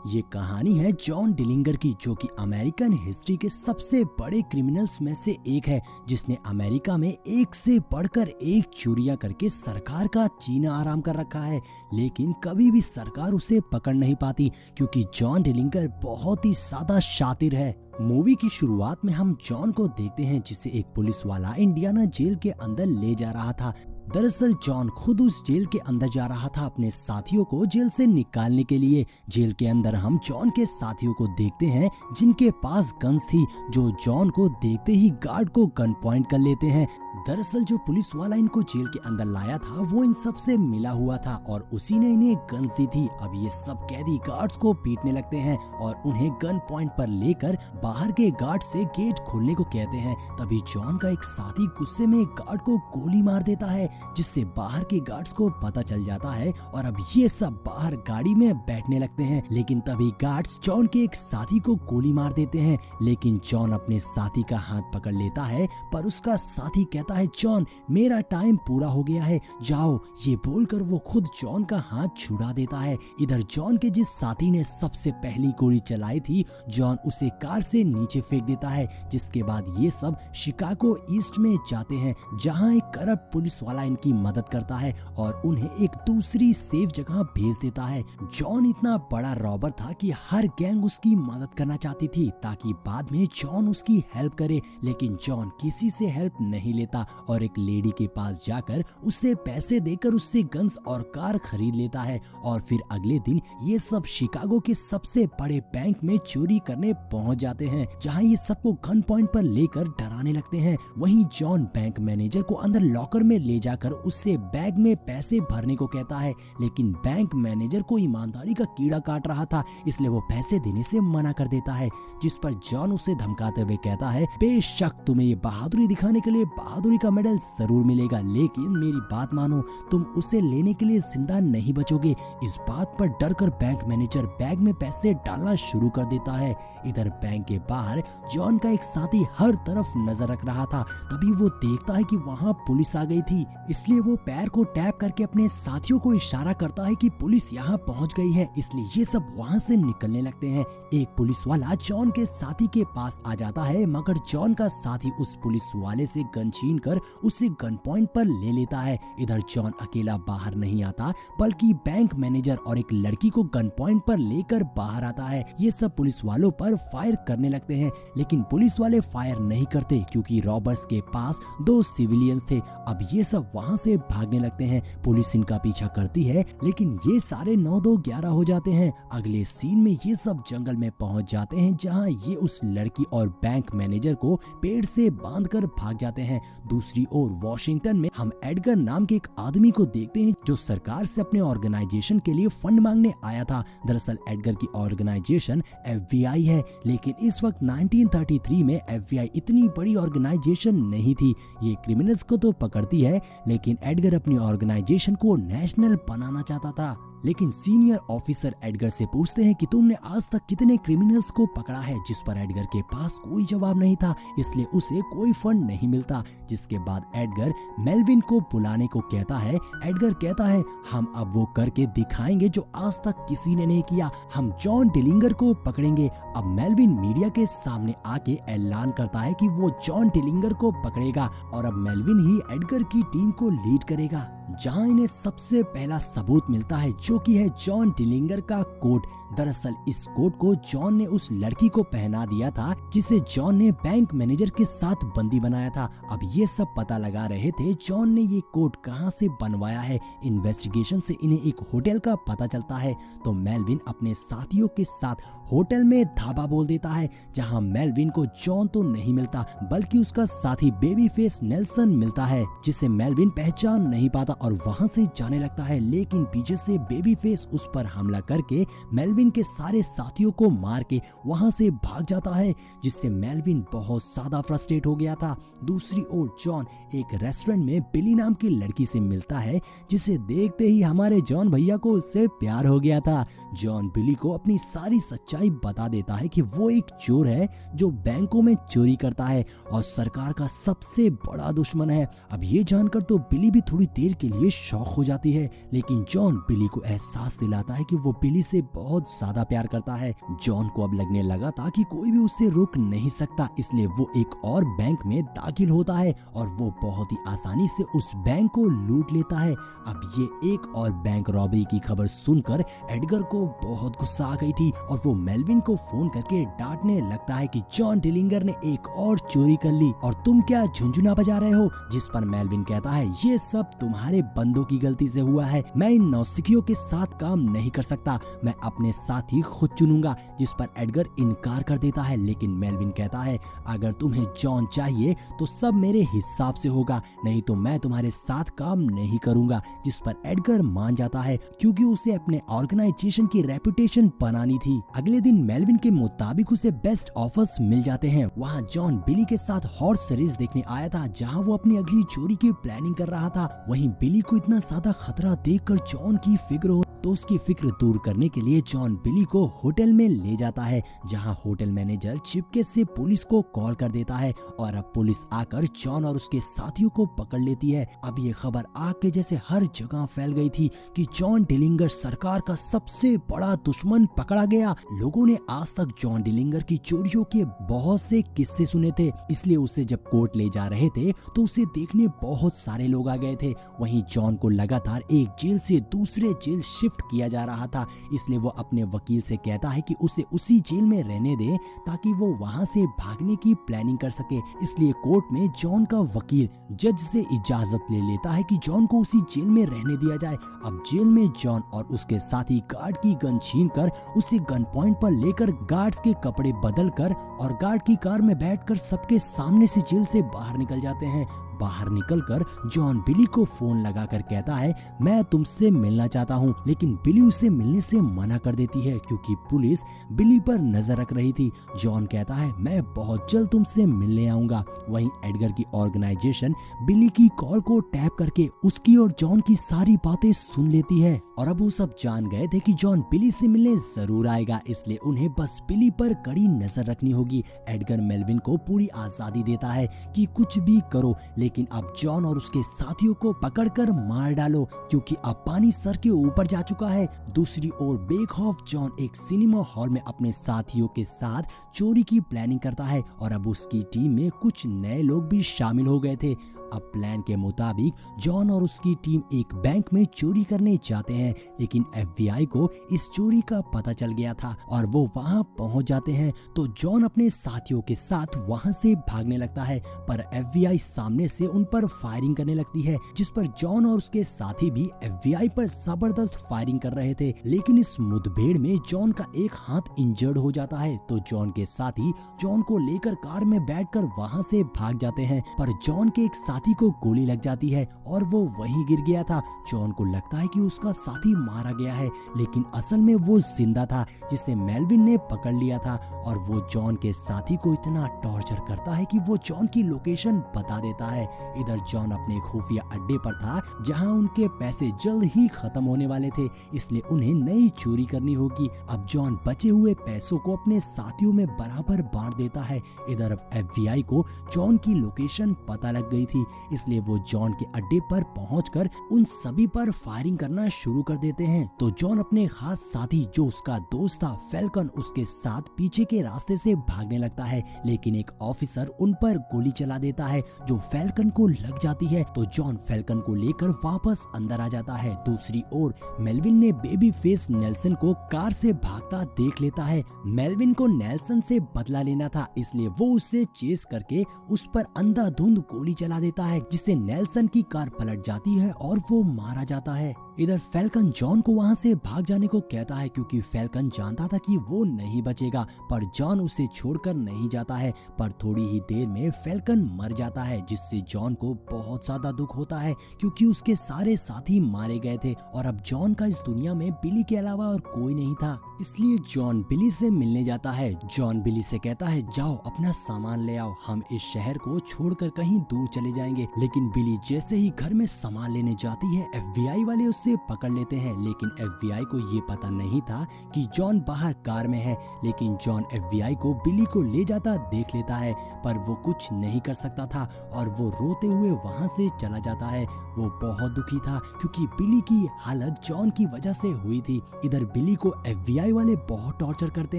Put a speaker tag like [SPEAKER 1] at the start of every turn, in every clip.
[SPEAKER 1] ये कहानी है जॉन डिलिंगर की, जो कि अमेरिकन हिस्ट्री के सबसे बड़े क्रिमिनल्स में से एक है, जिसने अमेरिका में एक से बढ़कर एक चोरियां करके सरकार का जीना आराम कर रखा है। लेकिन कभी भी सरकार उसे पकड़ नहीं पाती, क्योंकि जॉन डिलिंगर बहुत ही ज्यादा शातिर है। मूवी की शुरुआत में हम जॉन को देखते हैं, जिसे एक पुलिस वाला इंडियाना जेल के अंदर ले जा रहा था। दरअसल जॉन खुद उस जेल के अंदर जा रहा था अपने साथियों को जेल से निकालने के लिए। जेल के अंदर हम जॉन के साथियों को देखते हैं जिनके पास गन्स थी, जो जॉन को देखते ही गार्ड को गन पॉइंट कर लेते हैं। दरअसल जो पुलिस वाला इनको जेल के अंदर लाया था वो इन सब से मिला हुआ था और उसी ने इन्हें गन्स दी थी। अब ये सब कैदी गार्ड्स को पीटने लगते हैं और उन्हें गन पॉइंट पर लेकर बाहर के गार्ड से गेट खोलने को कहते हैं। तभी जॉन का एक साथी गुस्से में एक गार्ड को गोली मार देता है, जिससे बाहर के गार्ड्स को पता चल जाता है और अब ये सब बाहर गाड़ी में बैठने लगते हैं। लेकिन तभी गार्ड्स जॉन के एक साथी को गोली मार देते हैं, लेकिन जॉन अपने साथी का हाथ पकड़ लेता है, पर उसका साथी कहता है जॉन मेरा टाइम पूरा हो गया है, जाओ। ये बोलकर वो खुद जॉन का हाथ छुड़ा देता है। इधर जॉन के जिस साथी ने सबसे पहली गोली चलाई थी, जॉन उसे कार से नीचे फेंक देता है, जिसके बाद ये सब शिकागो ईस्ट में जाते हैं, जहां एक करप्ट पुलिस वाला इनकी मदद करता है और उन्हें एक दूसरी सेफ जगह भेज देता है। जॉन इतना बड़ा रॉबर था कि हर गैंग उसकी मदद करना चाहती थी, ताकि बाद में जॉन उसकी हेल्प करे। लेकिन जॉन किसी से हेल्प नहीं लेता और एक लेडी के पास जाकर उससे पैसे देकर उससे गन्स और कार खरीद लेता है। और फिर अगले दिन ये सब शिकागो के सबसे बड़े बैंक में चोरी करने पहुंच जाते हैं, जहां ये सबको गन पॉइंट पर लेकर डराने लगते हैं। वहीं जॉन बैंक मैनेजर को अंदर लॉकर में ले जाकर उससे बैग में पैसे भरने को कहता है, लेकिन बैंक मैनेजर को ईमानदारी का कीड़ा काट रहा था, इसलिए वो पैसे देने से मना कर देता है। जिस पर जॉन उसे धमकाते हुए कहता है बेशक तुम्हें ये बहादुरी दिखाने के लिए बहादुरी का मेडल जरूर मिलेगा, लेकिन मेरी बात मानो, तुम उसे लेने के लिए जिंदा नहीं बचोगे। इस बात पर डरकर बैंक मैनेजर बैग में पैसे डालना शुरू कर देता है। इधर बैंक के बाहर जॉन का एक साथी हर तरफ नजर रख रहा था, तभी वो देखता है कि वहाँ पुलिस आ गई थी, इसलिए वो पैर को टैप करके अपने साथियों को इशारा करता है कि पुलिस यहाँ पहुँच गई है, इसलिए ये सब वहाँ से निकलने लगते हैं। एक पुलिस वाला जॉन के साथी के पास आ जाता है, मगर जॉन का साथी उस पुलिस वाले से गन छीन कर उसे गन पॉइंट पर ले लेता है। इधर जॉन अकेला बाहर नहीं आता, बल्कि बैंक मैनेजर और एक लड़की को गन पॉइंट पर लेकर बाहर आता है। ये सब पुलिस वालों पर फायर करने लगते हैं, लेकिन पुलिस वाले फायर नहीं करते, क्योंकि रॉबर्स के पास 2 सिविलियंस थे। अब ये सब वहाँ से भागने लगते हैं। पुलिस इनका पीछा करती है, लेकिन ये सारे 9-2-11 हो जाते हैं। अगले सीन में ये सब जंगल में पहुंच जाते हैं, जहां ये उस लड़की और बैंक मैनेजर को पेड़ से बांधकर भाग जाते हैं। दूसरी ओर वॉशिंगटन में हम एडगर नाम के एक आदमी को देखते हैं, जो सरकार से अपने ऑर्गेनाइजेशन के लिए फंड मांगने आया था। दरअसल एडगर की ऑर्गेनाइजेशन FBI है, लेकिन इस वक्त 1933 में FBI इतनी बड़ी ऑर्गेनाइजेशन नहीं थी। ये क्रिमिनल्स को तो पकड़ती है, लेकिन एडगर अपनी ऑर्गेनाइजेशन को नेशनल बनाना चाहता था। लेकिन सीनियर ऑफिसर एडगर से पूछते हैं कि तुमने आज तक कितने क्रिमिनल्स को पकड़ा है, जिस पर एडगर के पास कोई जवाब नहीं था, इसलिए उसे कोई फंड नहीं मिलता। जिसके बाद एडगर मेल्विन को बुलाने को कहता है। एडगर कहता है हम अब वो करके दिखाएंगे जो आज तक किसी ने नहीं किया, हम जॉन डिलिंगर को पकड़ेंगे। अब मेल्विन मीडिया के सामने आके ऐलान करता है कि वो जॉन डिलिंगर को पकड़ेगा और अब मेल्विन ही एडगर की टीम को लीड करेगा। जहां इन्हें सबसे पहला सबूत मिलता है, जो कि है जॉन डिलिंगर का कोट। दरअसल इस कोट को जॉन ने उस लड़की को पहना दिया था, जिसे जॉन ने बैंक मैनेजर के साथ बंदी बनाया था। अब ये सब पता लगा रहे थे जॉन ने ये कोट कहां से बनवाया है। इन्वेस्टिगेशन से इन्हें एक होटल का पता चलता है, तो मेल्विन अपने साथियों के साथ होटल में धाबा बोल देता है, जहां मेल्विन को जॉन तो नहीं मिलता, बल्कि उसका साथी बेबी फेस नेल्सन मिलता है, जिसे मेल्विन पहचान नहीं पाता और वहां से जाने लगता है। लेकिन पीछे से बेबी फेस उस पर हमला करके मेल्विन के सारे साथियों को मार के वहां से भाग जाता है, जिससे मेल्विन बहुत ज्यादा फ्रस्ट्रेट हो गया था। दूसरी ओर जॉन एक रेस्टोरेंट में बिली नाम की लड़की से मिलता है, जिसे देखते ही हमारे जॉन भैया को उससे प्यार हो गया था। जॉन बिली को अपनी सारी सच्चाई बता देता है कि वो एक चोर है जो बैंकों में चोरी करता है और सरकार का सबसे बड़ा दुश्मन है। अब ये जानकर तो बिली भी थोड़ी देर के लिए शॉक हो जाती है, लेकिन जॉन बिली को एहसास दिलाता है कि वो बिली से बहुत ज्यादा प्यार करता है। जॉन को अब लगने लगा था कि कोई भी उससे रोक नहीं सकता, इसलिए वो एक और बैंक में दाखिल होता है और वो बहुत ही आसानी से उस बैंक को लूट लेता है। अब ये एक और बैंक रॉबरी की खबर सुनकर एडगर को बहुत गुस्सा आ गई थी और वो मेलविन को फोन करके डांटने लगता है कि जॉन डिलिंगर ने एक और चोरी कर ली और तुम क्या झुंझुना बजा रहे हो। जिस पर मेलविन कहता है ये सब तुम्हारे बंदों की गलती से हुआ है, मैं इन नौसिखियों के साथ काम नहीं कर सकता, मैं अपने साथ ही खुद चुनूंगा। जिस पर एडगर इनकार कर देता है, लेकिन मेलविन कहता है अगर तुम्हें जॉन चाहिए तो सब मेरे हिसाब से होगा, नहीं तो मैं तुम्हारे साथ काम नहीं करूंगा। जिस पर एडगर मान जाता है क्योंकि उसे अपने ऑर्गेनाइजेशन की रेपुटेशन बनानी थी। अगले दिन मेलविन के मुताबिक उसे बेस्ट ऑफर्स मिल जाते हैं। वहाँ जॉन बिली के साथ हॉर्स रेस देखने आया था, जहाँ वो अपनी अगली चोरी की प्लानिंग कर रहा था। वहीं बिली को इतना ज्यादा खतरा देखकर जॉन की फिक्र हो तो उसकी फिक्र दूर करने के लिए जॉन बिली को होटल में ले जाता है, जहां होटल मैनेजर चिपके से पुलिस को कॉल कर देता है और अब पुलिस आकर जॉन और उसके साथियों को पकड़ लेती है। अब ये खबर आग के जैसे हर जगह फैल गई थी कि जॉन डिलिंगर सरकार का सबसे बड़ा दुश्मन पकड़ा गया। लोगों ने आज तक जॉन डिलिंगर की चोरियों के बहुत से किस्से सुने थे, इसलिए उसे जब कोर्ट ले जा रहे थे तो उसे देखने बहुत सारे लोग आ गए थे। वहीं जॉन को लगातार एक जेल से दूसरे जेल शिफ्ट किया जा रहा था, इसलिए वो अपने वकील से कहता है कि उसे उसी जेल में रहने दे ताकि वो वहां से भागने की प्लानिंग कर सके। इसलिए कोर्ट में जॉन का वकील जज से इजाजत ले लेता है कि जॉन को उसी जेल में रहने दिया जाए। अब जेल में जॉन और उसके साथी गार्ड की गन छीनकर उसे गन पॉइंट पर लेकर गार्ड्स के कपड़े बदल कर और गार्ड की कार में बैठकर सबके सामने से जेल से बाहर निकल जाते हैं। बाहर निकलकर जॉन बिली को फोन लगाकर कहता है मैं तुमसे मिलना चाहता हूँ, लेकिन बिली उसे मिलने से मना कर देती है क्योंकि पुलिस बिली पर नजर रख रही थी। जॉन कहता है मैं बहुत जल्द तुमसे मिलने आऊंगा। वहीं एडगर की ऑर्गेनाइजेशन बिली की कॉल को टैप करके उसकी और जॉन की सारी बातें सुन लेती है और अब वो सब जान गए थे कि जॉन बिली से मिलने जरूर आएगा, इसलिए उन्हें बस बिली पर कड़ी नजर रखनी होगी। एडगर मेलविन को पूरी आजादी देता है कि कुछ भी करो, लेकिन अब जॉन और उसके साथियों को पकड़कर मार डालो क्योंकि अब पानी सर के ऊपर जा चुका है। दूसरी ओर बेखौफ जॉन एक सिनेमा हॉल में अपने साथियों के साथ चोरी की प्लानिंग करता है और अब उसकी टीम में कुछ नए लोग भी शामिल हो गए थे। अब प्लान के मुताबिक जॉन और उसकी टीम एक बैंक में चोरी करने जाते हैं, लेकिन FBI को इस चोरी का पता चल गया था और वो वहां पहुंच जाते हैं। तो जॉन अपने साथियों के साथ वहां से भागने लगता है, पर FBI सामने से उन पर फायरिंग करने लगती है, जिस पर जॉन और उसके साथी भी FBI पर जबरदस्त फायरिंग कर रहे थे। लेकिन इस मुठभेड़ में जॉन का एक हाथ इंजर्ड हो जाता है, तो जॉन के साथी जॉन को लेकर कार में बैठकर वहां से भाग जाते हैं, पर जॉन के एक साथी को गोली लग जाती है और वो वहीं गिर गया था। जॉन को लगता है कि उसका साथी मारा गया है, लेकिन असल में वो जिंदा था, जिसे मेलविन ने पकड़ लिया था और वो जॉन के साथी को इतना टॉर्चर करता है कि वो जॉन की लोकेशन बता देता है। इधर जॉन अपने खुफिया अड्डे पर था, जहां उनके पैसे जल्द ही खत्म होने वाले थे, इसलिए उन्हें नई चोरी करनी होगी। अब जॉन बचे हुए पैसों को अपने साथियों में बराबर बांट देता है। इधर अब FBI को जॉन की लोकेशन पता लग गई थी, इसलिए वो जॉन के अड्डे पर पहुंचकर उन सभी पर फायरिंग करना शुरू कर देते हैं। तो जॉन अपने खास साथी जो उसका दोस्त था फैल्कन, उसके साथ पीछे के रास्ते से भागने लगता है, लेकिन एक ऑफिसर उन पर गोली चला देता है जो फैल्कन को लग जाती है। तो जॉन फैल्कन को लेकर वापस अंदर आ जाता है। दूसरी ओर मेलविन ने बेबी फेस नेल्सन को कार से भागता देख लेता है। मेलविन को नेल्सन से बदला लेना था, इसलिए वो उससे चेस करके उस पर अंधाधुंध गोली चला देता है, जिससे नेल्सन की कार पलट जाती है और वो मारा जाता है। इधर फैल्कन जॉन को वहां से भाग जाने को कहता है क्योंकि फैल्कन जानता था कि वो नहीं बचेगा, पर जॉन उसे छोड़कर नहीं जाता है। पर थोड़ी ही देर में फैल्कन मर जाता है, जिससे जॉन को बहुत ज्यादा दुख होता है क्योंकि उसके सारे साथी मारे गए थे और अब जॉन का इस दुनिया में बिली के अलावा और कोई नहीं था। इसलिए जॉन बिली से मिलने जाता है। जॉन बिली से कहता है जाओ अपना सामान ले आओ, हम इस शहर को छोड़कर कहीं दूर चले जाएंगे। लेकिन बिली जैसे ही घर में सामान लेने जाती है, FBI वाले उससे उसे पकड़ लेते हैं, लेकिन FBI को ये पता नहीं था कि जॉन बाहर कार में है। लेकिन जॉन FBI को बिली को ले जाता देख लेता है, पर वो कुछ नहीं कर सकता था और वो रोते हुए वहाँ से चला जाता है। वो बहुत दुखी था क्योंकि बिली की हालत जॉन की वजह से हुई थी। इधर बिली को FBI वाले बहुत टॉर्चर करते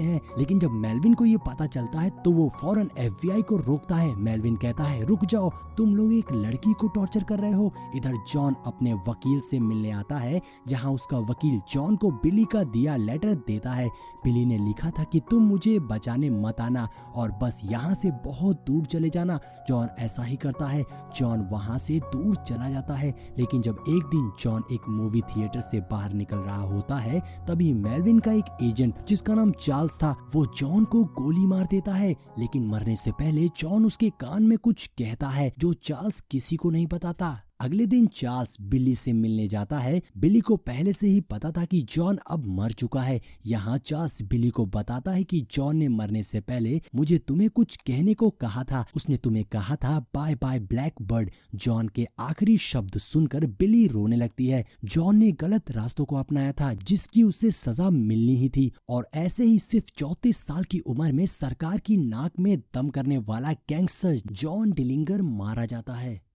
[SPEAKER 1] हैं, लेकिन जब मेलविन को ये पता चलता है तो वो फौरन FBI को रोकता है। मेलविन कहता है, रुक जाओ, तुम लोग एक लड़की को टॉर्चर कर रहे हो। इधर जॉन अपने वकील से मिलने आता है, जहाँ उसका वकील जॉन को बिली का दिया लेटर देता है। बिली ने लिखा था कि तुम मुझे बचाने मत आना और बस यहाँ से बहुत दूर चले जाना। जॉन ऐसा ही करता है। जॉन वहाँ से दूर चला जाता है, लेकिन जब एक दिन जॉन एक मूवी थिएटर से बाहर निकल रहा होता है, तभी मेलविन का एक एजेंट जिसका नाम चार्ल्स था, वो जॉन को गोली मार देता है। लेकिन मरने से पहले जॉन उसके कान में कुछ कहता है जो चार्ल्स किसी को नहीं बताता। अगले दिन चार्ल्स बिली से मिलने जाता है। बिली को पहले से ही पता था कि जॉन अब मर चुका है। यहाँ चार्ल्स बिली को बताता है कि जॉन ने मरने से पहले मुझे तुम्हें कुछ कहने को कहा था। उसने तुम्हें कहा था bye bye black bird. John के आखिरी शब्द सुनकर बिली रोने लगती है। जॉन ने गलत रास्तों को अपनाया था जिसकी उसे सजा मिलनी ही थी, और ऐसे ही सिर्फ 34 साल की उम्र में सरकार की नाक में दम करने वाला गैंगस्टर जॉन डिलिंगर मारा जाता है।